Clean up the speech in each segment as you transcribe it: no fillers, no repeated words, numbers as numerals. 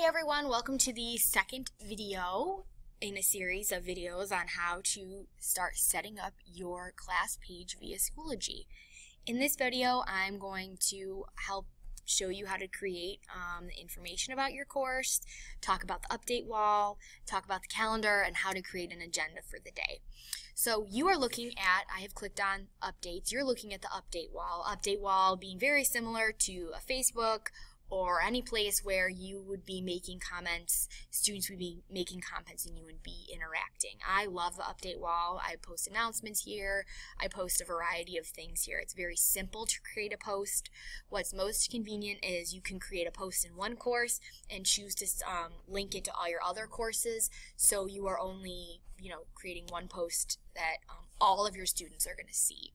Hey everyone, welcome to the second video in a series of videos on how to start setting up your class page via Schoology. In this video, I'm going to help show you how to create information about your course, talk about the update wall, talk about the calendar, and how to create an agenda for the day. So you are looking at, I have clicked on updates, you're looking at the update wall being very similar to a Facebook or any place where you would be making comments, students would be making comments and you would be interacting. I love the update wall. I post announcements here. I post a variety of things here. It's very simple to create a post. What's most convenient is you can create a post in one course and choose to link it to all your other courses, so you are only creating one post that all of your students are going to see.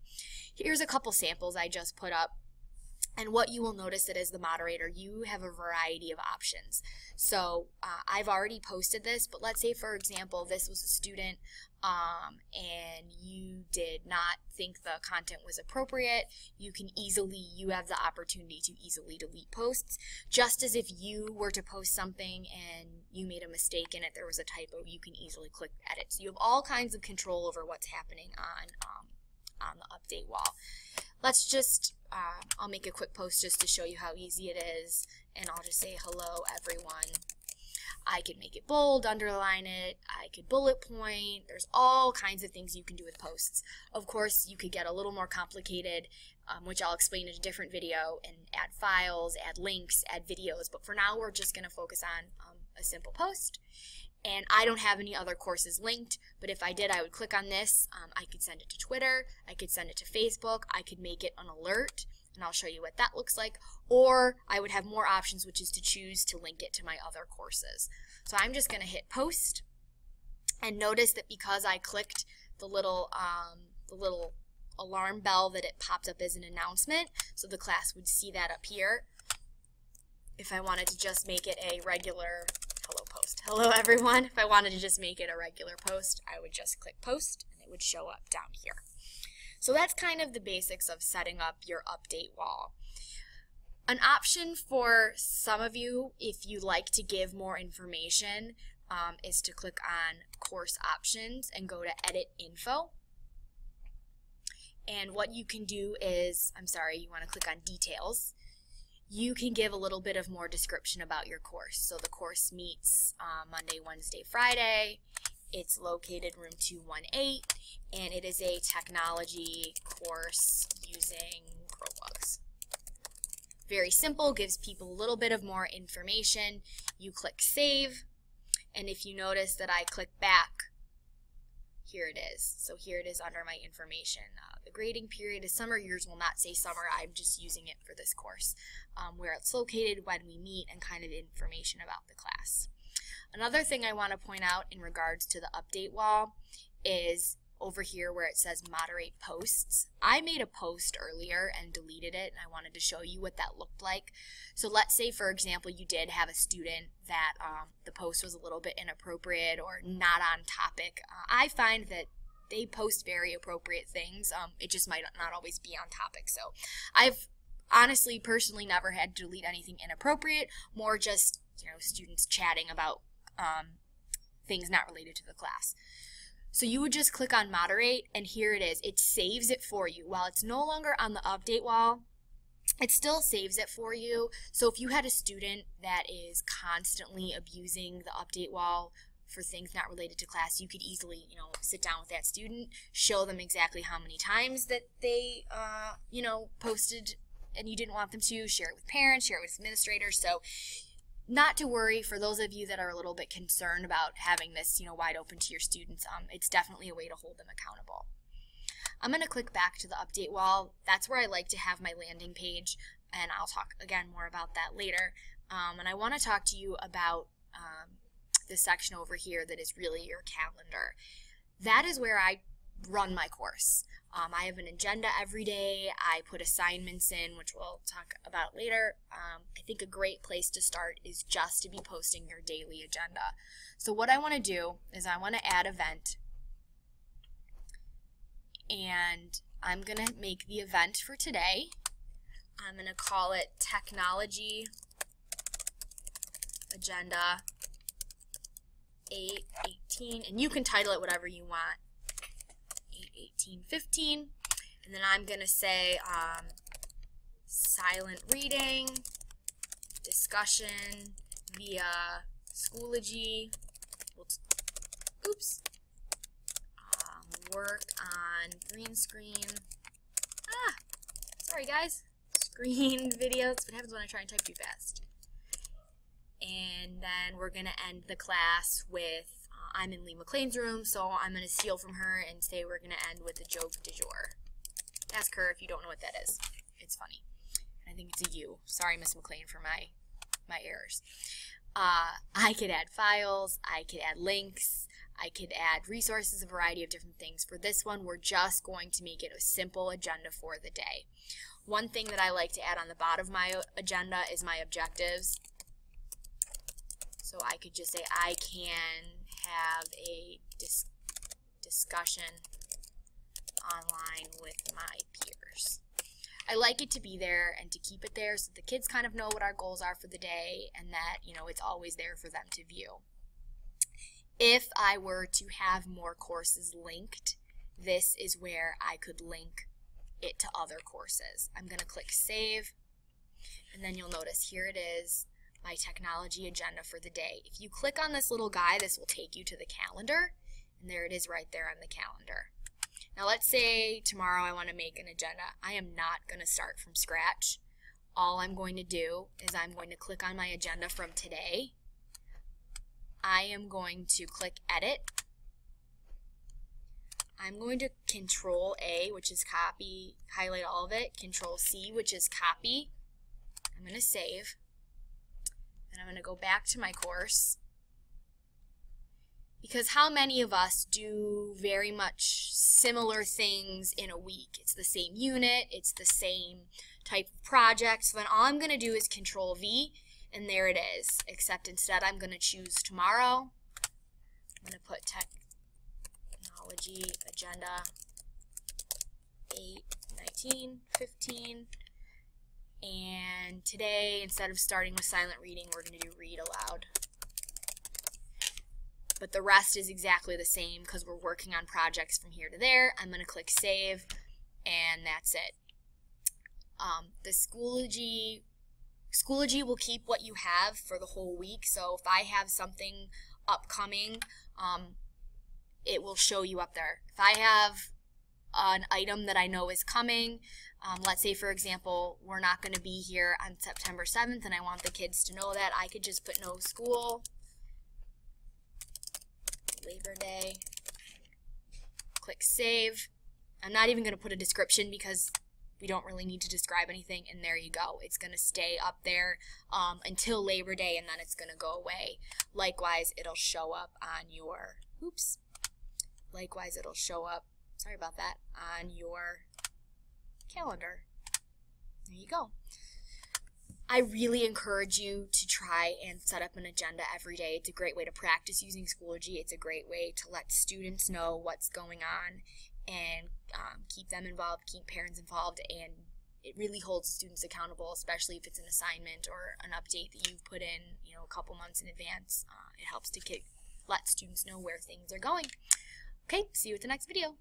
Here's a couple samples I just put up. And what you will notice that as the moderator, you have a variety of options. So I've already posted this, but let's say, for example, this was a student and you did not think the content was appropriate. You have the opportunity to easily delete posts. Just as if you were to post something and you made a mistake in it, there was a typo, you can easily click edit. So you have all kinds of control over what's happening on the update wall. Let's just, I'll make a quick post just to show you how easy it is, and I'll just say hello everyone. I could make it bold, underline it, I could bullet point. There's all kinds of things you can do with posts. Of course, you could get a little more complicated, which I'll explain in a different video, and add files, add links, add videos, but for now we're just going to focus on a simple post. And I don't have any other courses linked, but if I did, I would click on this. I could send it to Twitter, I could send it to Facebook, I could make it an alert, and I'll show you what that looks like. Or I would have more options, which is to choose to link it to my other courses. So I'm just going to hit post, and notice that because I clicked the little alarm bell, that it popped up as an announcement, so the class would see that up here. If I wanted to just make it a regular hello everyone, if I wanted to just make it a regular post, I would just click post and it would show up down here. So that's kind of the basics of setting up your update wall. An option for some of you, if you like to give more information, is to click on course options and go to edit info. And what you can do is, you want to click on details. You can give a little bit of more description about your course. So the course meets Monday, Wednesday, Friday. It's located room 218, and it is a technology course using Chromebooks. Very simple, gives people a little bit of more information. You click save, and if you notice that I click back, here it is. So here it is under my information. The grading period is summer. Yours will not say summer. I'm just using it for this course. Where it's located, when we meet, and kind of information about the class. Another thing I want to point out in regards to the update wall is over here where it says moderate posts. I made a post earlier and deleted it, and I wanted to show you what that looked like. So let's say, for example, you did have a student that the post was a little bit inappropriate or not on topic. I find that they post very appropriate things. It just might not always be on topic. So I've honestly, personally, never had to delete anything inappropriate, more just students chatting about things not related to the class. So you would just click on moderate, and here it is. It saves it for you. While it's no longer on the update wall, it still saves it for you. So if you had a student that is constantly abusing the update wall for things not related to class, you could easily, sit down with that student, show them exactly how many times that they, posted and you didn't want them to, share it with parents, share it with administrators. So not to worry, for those of you that are a little bit concerned about having this, wide open to your students, it's definitely a way to hold them accountable. I'm going to click back to the update wall. That's where I like to have my landing page, and I'll talk again more about that later. And I want to talk to you about this section over here that is really your calendar. That is where I run my course. I have an agenda every day. I put assignments in, which we'll talk about later. I think a great place to start is just to be posting your daily agenda. So what I want to do is I want to add event, and I'm going to make the event for today. I'm going to call it Technology agenda 8:18, and you can title it whatever you want, 8:18:15, and then I'm going to say silent reading, discussion via Schoology, work on green screen, sorry guys, screen video, that's what happens when I try and type too fast. And then we're going to end the class with, I'm in Lee McLean's room, so I'm going to steal from her and say we're going to end with the joke du jour. Ask her if you don't know what that is. It's funny. I think it's a U. Sorry, Miss McLean, for my errors. I could add files, I could add links, I could add resources, a variety of different things. For this one, we're just going to make it a simple agenda for the day. One thing that I like to add on the bottom of my agenda is my objectives. So I could just say I can have a discussion online with my peers. I like it to be there and to keep it there so the kids kind of know what our goals are for the day and that, you know, it's always there for them to view. If I were to have more courses linked, this is where I could link it to other courses. I'm going to click Save, and then you'll notice here it is, my technology agenda for the day. If you click on this little guy, this will take you to the calendar, and there it is right there on the calendar. Now let's say tomorrow I want to make an agenda. I am not going to start from scratch. All I'm going to do is I'm going to click on my agenda from today. I am going to click Edit. I'm going to Control A, which is copy, highlight all of it, Control C, which is copy. I'm going to save. And I'm going to go back to my course. Because how many of us do very much similar things in a week? It's the same unit, it's the same type of project. So then all I'm going to do is Control V, and there it is. Except instead I'm going to choose tomorrow. I'm going to put technology agenda 8:19:15. And today, instead of starting with silent reading, we're going to do read aloud. But the rest is exactly the same because we're working on projects from here to there. I'm going to click Save, and that's it. The Schoology will keep what you have for the whole week. So if I have something upcoming, it will show you up there. If I have an item that I know is coming, let's say for example we're not going to be here on September 7th and I want the kids to know that, I could just put no school, Labor Day, click Save. I'm not even going to put a description because we don't really need to describe anything, and there you go. It's going to stay up there until Labor Day, and then it's going to go away. Likewise, it'll show up on your, sorry about that, on your calendar. There you go. I really encourage you to try and set up an agenda every day. It's a great way to practice using Schoology. It's a great way to let students know what's going on and keep them involved, keep parents involved, and it really holds students accountable, especially if it's an assignment or an update that you've put in, you know, a couple months in advance. It helps to let students know where things are going. Okay, see you at the next video.